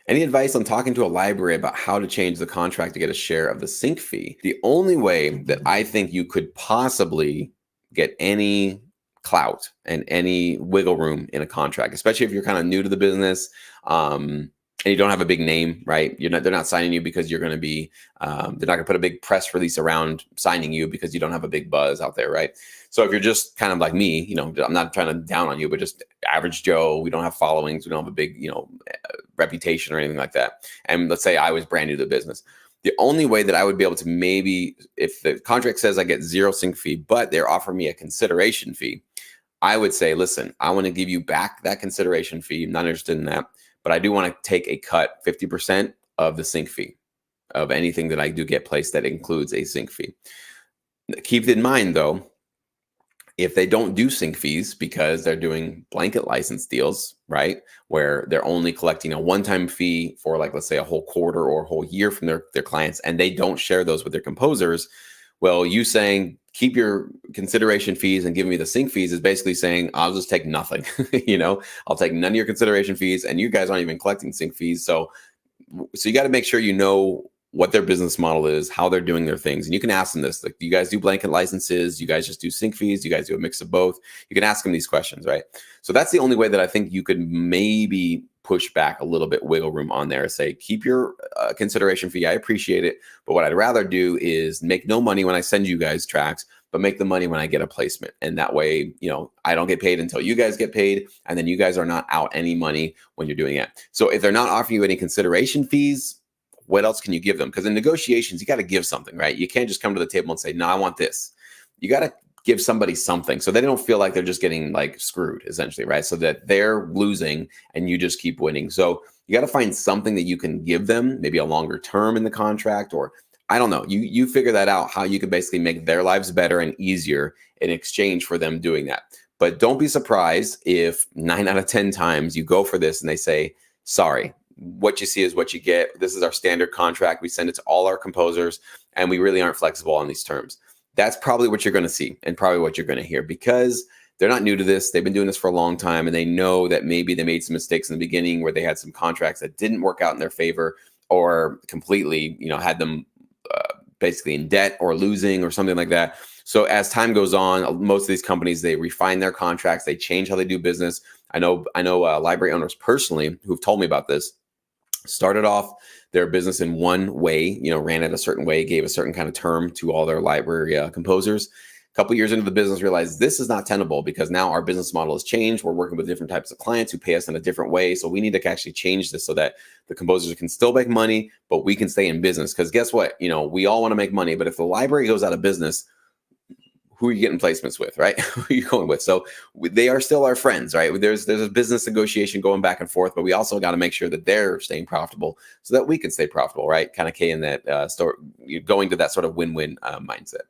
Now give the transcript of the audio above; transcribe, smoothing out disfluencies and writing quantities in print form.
Any advice on talking to a library about how to change the contract to get a share of the sync fee? The only way that I think you could possibly get any clout and any wiggle room in a contract, especially if you're kind of new to the business, and you don't have a big name, right? They're not signing you because you're going to be, they're not going to put a big press release around signing you because you don't have a big buzz out there, right? So if you're just kind of like me, I'm not trying to down on you, but just average Joe, we don't have followings, we don't have a big, reputation or anything like that. And let's say I was brand new to the business. The only way that I would be able to maybe, if the contract says I get 0 sync fee, but they're offering me a consideration fee, I would say, listen, I want to give you back that consideration fee. I'm not interested in that, but I do want to take a cut, 50% of the sync fee of anything that I do get placed that includes a sync fee. Keep in mind though, if they don't do sync fees because they're doing blanket license deals, right, where they're only collecting a one-time fee for, like, let's say a whole quarter or a whole year from their clients, and they don't share those with their composers, well, you saying keep your consideration fees and give me the sync fees is basically saying I'll just take nothing. I'll take none of your consideration fees, and you guys aren't even collecting sync fees. So you got to make sure you know what their business model is, how they're doing their things. And you can ask them this, like, do you guys do blanket licenses? You guys just do sync fees? You guys do a mix of both? You can ask them these questions, right? So that's the only way that I think you could maybe push back a little bit, wiggle room on there, say, keep your consideration fee. I appreciate it. But what I'd rather do is make no money when I send you guys tracks, but make the money when I get a placement. And that way, I don't get paid until you guys get paid. And then you guys are not out any money when you're doing it. So if they're not offering you any consideration fees, what else can you give them? Because in negotiations, you got to give something, right? You can't just come to the table and say, no, I want this. You got to give somebody something so they don't feel like they're just getting like screwed, essentially, right? So that they're losing and you just keep winning. So you got to find something that you can give them, maybe a longer term in the contract, or I don't know. You figure that out, how you can basically make their lives better and easier in exchange for them doing that. But don't be surprised if 9 out of 10 times you go for this and they say, sorry, what you see is what you get. This is our standard contract. We send it to all our composers, and we really aren't flexible on these terms. That's probably what you're going to see and probably what you're going to hear, because they're not new to this. They've been doing this for a long time, and they know that maybe they made some mistakes in the beginning where they had some contracts that didn't work out in their favor, or completely, had them basically in debt or losing or something like that. So as time goes on, most of these companies, they refine their contracts. They change how they do business. I know library owners personally who've told me about this. Started off their business in one way, ran it a certain way, gave a certain kind of term to all their library composers. A couple years into the business, realized this is not tenable because now our business model has changed. We're working with different types of clients who pay us in a different way. So we need to actually change this so that the composers can still make money, but we can stay in business. Because guess what? We all want to make money, but if the library goes out of business, who are you getting placements with, right? Who are you going with? So they are still our friends, right? There's a business negotiation going back and forth, but we also got to make sure that they're staying profitable so that we can stay profitable, right? Kind of in that going to that sort of win-win mindset.